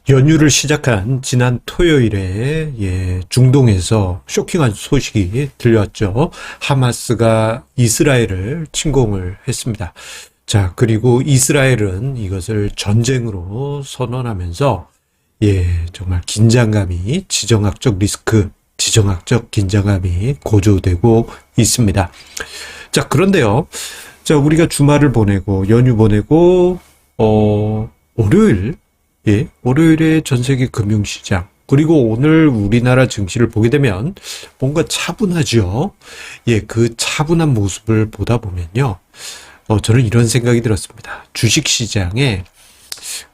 연휴를 시작한 지난 토요일에 중동에서 쇼킹한 소식이 들렸죠. 하마스가 이스라엘을 침공을 했습니다. 자, 그리고 이스라엘은 이것을 전쟁으로 선언하면서 정말 긴장감이 지정학적 리스크, 지정학적 긴장감이 고조되고 있습니다. 자, 그런데요. 자, 우리가 주말을 보내고 연휴 보내고 월요일에 전 세계 금융시장, 그리고 오늘 우리나라 증시를 보게 되면 뭔가 차분하죠. 그 차분한 모습을 보다 보면요. 저는 이런 생각이 들었습니다. 주식시장에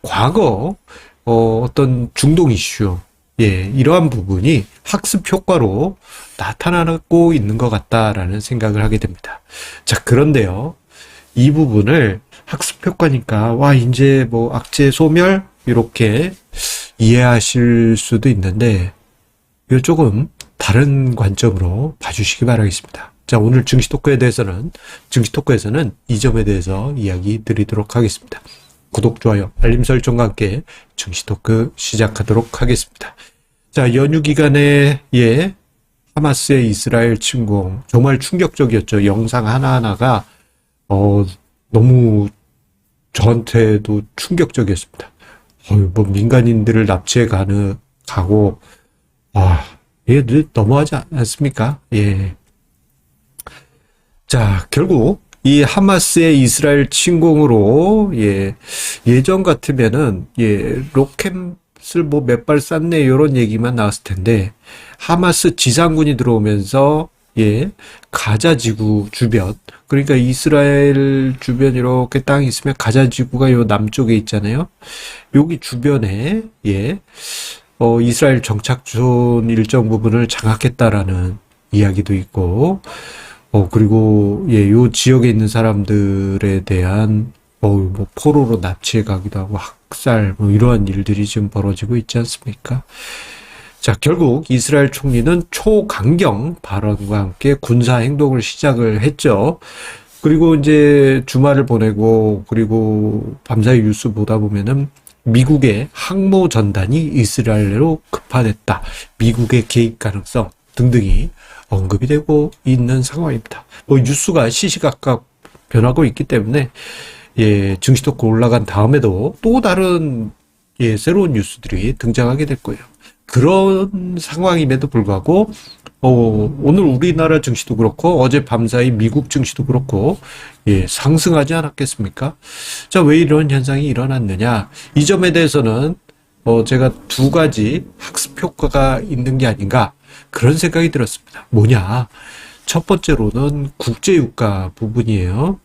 과거 어떤 중동 이슈, 이러한 부분이 학습 효과로 나타나고 있는 것 같다라는 생각을 하게 됩니다. 자, 그런데요. 이 부분을 학습 효과니까, 이제 악재 소멸? 이렇게 이해하실 수도 있는데, 이거 조금 다른 관점으로 봐주시기 바라겠습니다. 자, 오늘 증시 토크에서는 이 점에 대해서 이야기 드리도록 하겠습니다. 구독, 좋아요, 알림 설정과 함께 증시 토크 시작하도록 하겠습니다. 자, 연휴 기간에 하마스의 이스라엘 침공 정말 충격적이었죠. 영상 하나하나가 너무 저한테도 충격적이었습니다. 민간인들을 납치해 가고 너무하지 않습니까? 자, 결국 이 하마스의 이스라엘 침공으로 예전 같으면은 로켓을 몇 발 쐈네 이런 얘기만 나왔을 텐데, 하마스 지상군이 들어오면서 가자 지구 주변, 그러니까 이스라엘 주변 이렇게 땅이 있으면 가자 지구가 요 남쪽에 있잖아요. 여기 주변에 이스라엘 정착존 일정 부분을 장악했다라는 이야기도 있고, 그리고 요 지역에 있는 사람들에 대한 포로로 납치해 가기도 하고 학살 이러한 일들이 지금 벌어지고 있지 않습니까? 자, 결국 이스라엘 총리는 초강경 발언과 함께 군사 행동을 시작을 했죠. 그리고 이제 주말을 보내고, 그리고 밤사이 뉴스 보다 보면은 미국의 항모 전단이 이스라엘로 급파됐다, 미국의 개입 가능성 등등이 언급이 되고 있는 상황입니다. 뉴스가 시시각각 변하고 있기 때문에 증시 토크 올라간 다음에도 또 다른 새로운 뉴스들이 등장하게 될 거예요. 그런 상황임에도 불구하고 오늘 우리나라 증시도 그렇고 어제 밤사이 미국 증시도 그렇고 상승하지 않았겠습니까? 자, 왜 이런 현상이 일어났느냐? 이 점에 대해서는 제가 두 가지 학습 효과가 있는 게 아닌가, 그런 생각이 들었습니다. 뭐냐? 첫 번째로는 국제유가 부분이에요.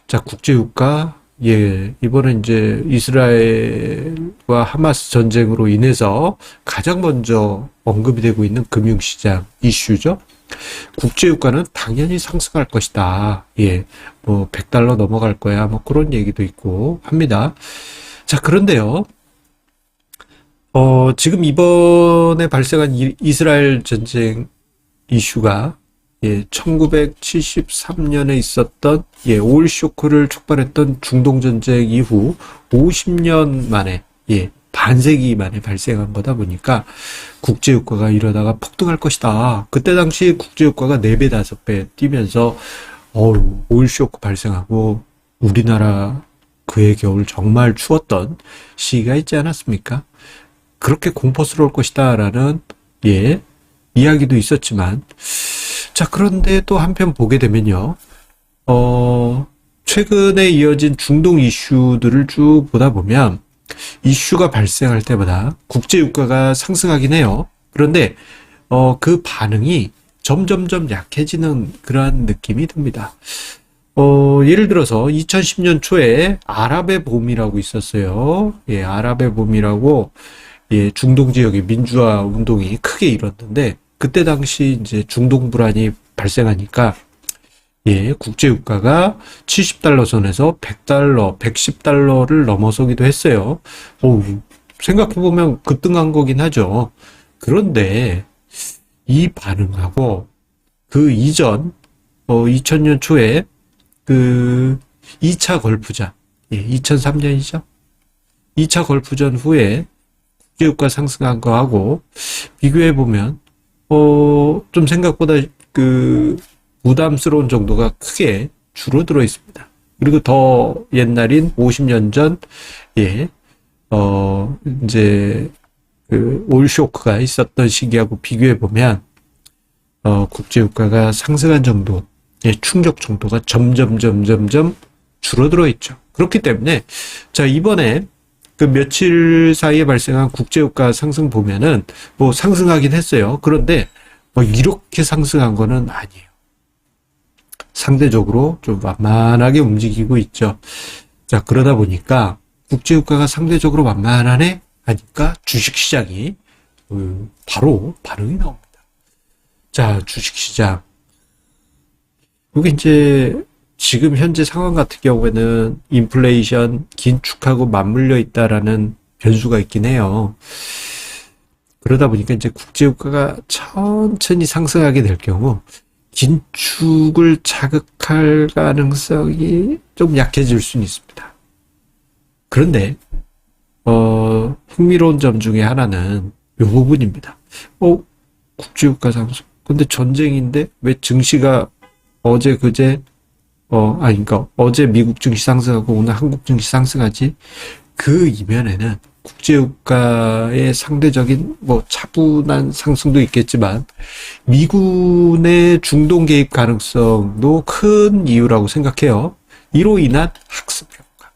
자, 국제유가, 이번에 이제 이스라엘과 하마스 전쟁으로 인해서 가장 먼저 언급이 되고 있는 금융시장 이슈죠. 국제유가는 당연히 상승할 것이다. 100달러 넘어갈 거야. 그런 얘기도 있고 합니다. 자, 그런데요. 지금 이번에 발생한 이스라엘 전쟁 이슈가 1973년에 있었던 오일 쇼크를 촉발했던 중동 전쟁 이후 50년 만에, 반세기 만에 발생한 거다 보니까 국제유가가 이러다가 폭등할 것이다. 그때 당시 국제유가가 4배, 5배 뛰면서 오일 쇼크 발생하고 우리나라 그해 겨울 정말 추웠던 시기가 있지 않았습니까? 그렇게 공포스러울 것이다 라는 이야기도 있었지만, 자, 그런데 또 한편 보게 되면요, 최근에 이어진 중동 이슈들을 쭉 보다 보면 이슈가 발생할 때마다 국제유가가 상승하긴 해요. 그런데 그 반응이 점점점 약해지는 그러한 느낌이 듭니다. 예를 들어서 2010년 초에 아랍의 봄이라고 있었어요. 아랍의 봄이라고 중동 지역의 민주화 운동이 크게 일었는데, 그때 당시 이제 중동 불안이 발생하니까 국제유가가 70달러 선에서 100달러, 110달러를 넘어서기도 했어요. 생각해보면 급등한 거긴 하죠. 그런데 이 반응하고 그 이전 2000년 초에 그 2차 걸프전, 2003년이죠. 2차 걸프전 후에 국제유가 상승한 거하고 비교해보면, 좀 생각보다 부담스러운 정도가 크게 줄어들어 있습니다. 그리고 더 옛날인 50년 전, 예, 이제, 오일 쇼크가 있었던 시기하고 비교해보면, 국제유가가 상승한 정도의 충격 정도가 점점 줄어들어 있죠. 그렇기 때문에, 자, 이번에 며칠 사이에 발생한 국제유가 상승 보면은, 뭐 상승하긴 했어요. 그런데, 뭐 이렇게 상승한 거는 아니에요. 상대적으로 좀 완만하게 움직이고 있죠. 자, 그러다 보니까, 국제유가가 상대적으로 완만하네? 하니까 주식시장이 바로 반응이 나옵니다. 자, 주식시장. 여기 이제 지금 현재 상황 같은 경우에는 인플레이션 긴축하고 맞물려 있다라는 변수가 있긴 해요. 그러다 보니까 이제 국제유가가 천천히 상승하게 될 경우 긴축을 자극할 가능성이 좀 약해질 수는 있습니다. 그런데 흥미로운 점 중에 하나는 이 부분입니다. 국제유가 상승. 근데 전쟁인데 왜 증시가 어제 그제 그러니까 어제 미국 증시 상승하고 오늘 한국 증시 상승하지? 그 이면에는 국제유가의 상대적인 뭐 차분한 상승도 있겠지만 미군의 중동 개입 가능성도 큰 이유라고 생각해요. 이로 인한 학습 효과.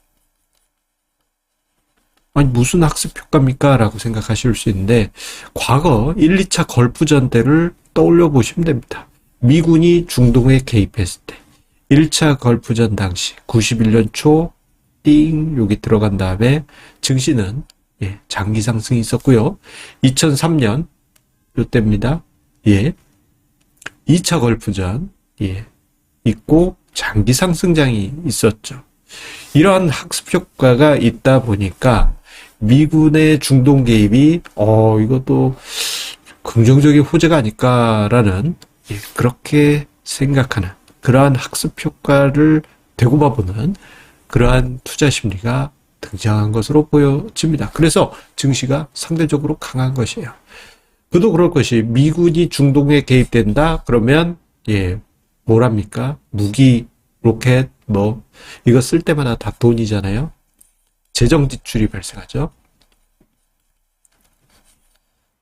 아니 무슨 학습 효과입니까? 라고 생각하실 수 있는데 과거 1, 2차 걸프전 때를 떠올려 보시면 됩니다. 미군이 중동에 개입했을 때 1차 걸프전 당시 91년 초 여기 들어간 다음에 증시는 장기 상승이 있었고요. 2003년 요때입니다. 2차 걸프전 있고 장기 상승장이 있었죠. 이러한 학습 효과가 있다 보니까 미군의 중동 개입이 이것도 긍정적인 호재가 아닐까라는 그렇게 생각하는 그러한 학습 효과를 대고봐 보는 그러한 투자 심리가 등장한 것으로 보여집니다. 그래서 증시가 상대적으로 강한 것이에요. 그도 그럴 것이 미군이 중동에 개입된다 그러면 뭐랍니까? 무기, 로켓 이거 쓸 때마다 다 돈이잖아요. 재정 지출이 발생하죠.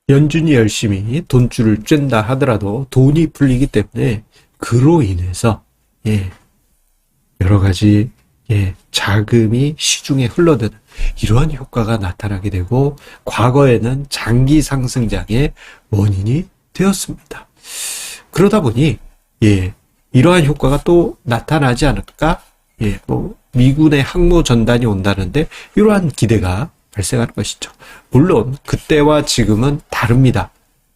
연준이 열심히 돈줄을 쬐다 하더라도 돈이 풀리기 때문에 그로 인해서 여러 가지 자금이 시중에 흘러드는 이러한 효과가 나타나게 되고 과거에는 장기 상승장의 원인이 되었습니다. 그러다 보니 이러한 효과가 또 나타나지 않을까? 미군의 항모 전단이 온다는데 이러한 기대가 발생할 것이죠. 물론 그때와 지금은 다릅니다.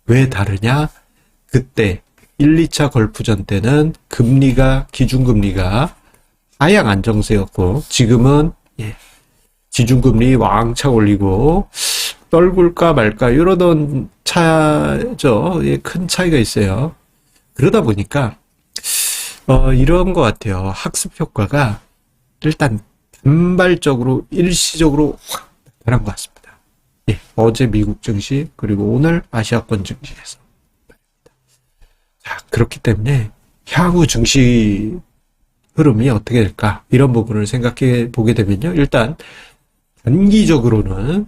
왜 다르냐? 그때 1, 2차 걸프전 때는 기준금리가 하향 안정세였고 지금은 기준금리 왕창 올리고 떨굴까 말까 이러던 차죠. 큰 차이가 있어요. 그러다 보니까 이런 것 같아요. 학습 효과가 일단 단발적으로 일시적으로 확 나타난 것 같습니다. 어제 미국 증시 그리고 오늘 아시아권 증시에서 그렇기 때문에 향후 증시 흐름이 어떻게 될까 이런 부분을 생각해 보게 되면요. 일단 단기적으로는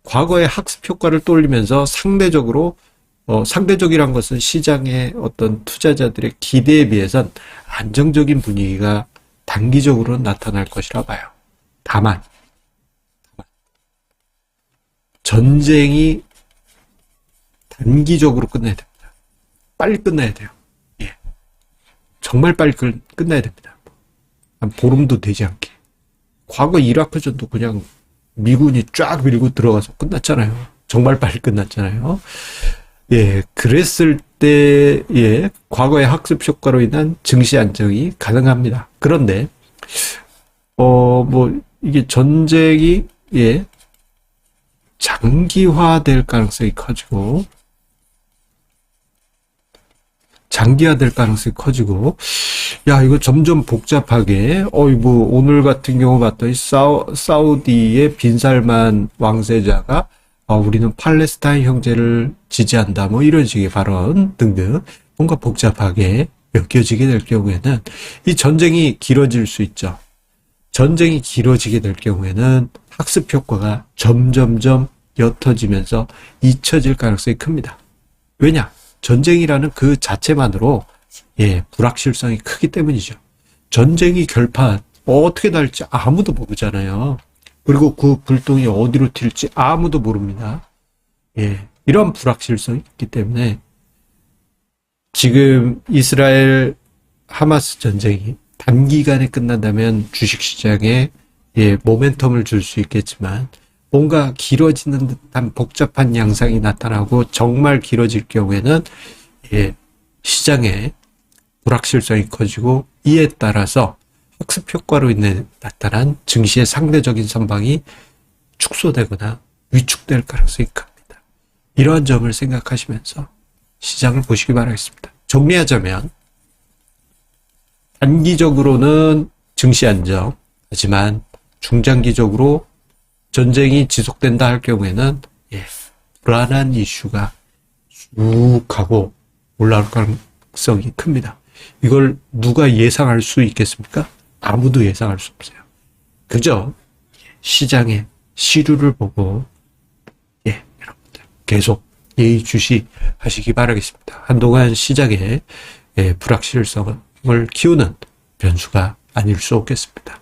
과거의 학습 효과를 떠올리면서 상대적이란 것은 시장의 어떤 투자자들의 기대에 비해선 안정적인 분위기가 단기적으로는 나타날 것이라 봐요. 다만 전쟁이 단기적으로 끝나야 됩니다. 빨리 끝나야 돼요. 정말 빨리 끝나야 됩니다. 한 보름도 되지 않게. 과거 이라크전도 그냥 미군이 쫙 밀고 들어가서 끝났잖아요. 정말 빨리 끝났잖아요. 그랬을 때, 과거의 학습 효과로 인한 증시 안정이 가능합니다. 그런데, 이게 전쟁이, 장기화될 가능성이 커지고, 이거 점점 복잡하게, 오늘 같은 경우 봤더니 사우디의 빈살만 왕세자가 우리는 팔레스타인 형제를 지지한다, 뭐 이런 식의 발언 등등 뭔가 복잡하게 엮여지게 될 경우에는 이 전쟁이 길어질 수 있죠. 전쟁이 길어지게 될 경우에는 학습 효과가 점점점 옅어지면서 잊혀질 가능성이 큽니다. 왜냐? 전쟁이라는 그 자체만으로 불확실성이 크기 때문이죠. 전쟁이 결판 어떻게 날지 아무도 모르잖아요. 그리고 그 불똥이 어디로 튈지 아무도 모릅니다. 이런 불확실성이 있기 때문에 지금 이스라엘 하마스 전쟁이 단기간에 끝난다면 주식시장에 모멘텀을 줄 수 있겠지만 뭔가 길어지는 듯한 복잡한 양상이 나타나고 정말 길어질 경우에는 시장에 불확실성이 커지고 이에 따라서 학습 효과로 인해 나타난 증시의 상대적인 선방이 축소되거나 위축될 가능성이 큽니다. 이러한 점을 생각하시면서 시장을 보시기 바라겠습니다. 정리하자면 단기적으로는 증시 안정, 하지만 중장기적으로 전쟁이 지속된다 할 경우에는 불안한 이슈가 쭉 하고 올라올 가능성이 큽니다. 이걸 누가 예상할 수 있겠습니까? 아무도 예상할 수 없어요. 그저 시장의 시류를 보고 여러분들 계속 예의주시하시기 바라겠습니다. 한동안 시장에 불확실성을 키우는 변수가 아닐 수 없겠습니다.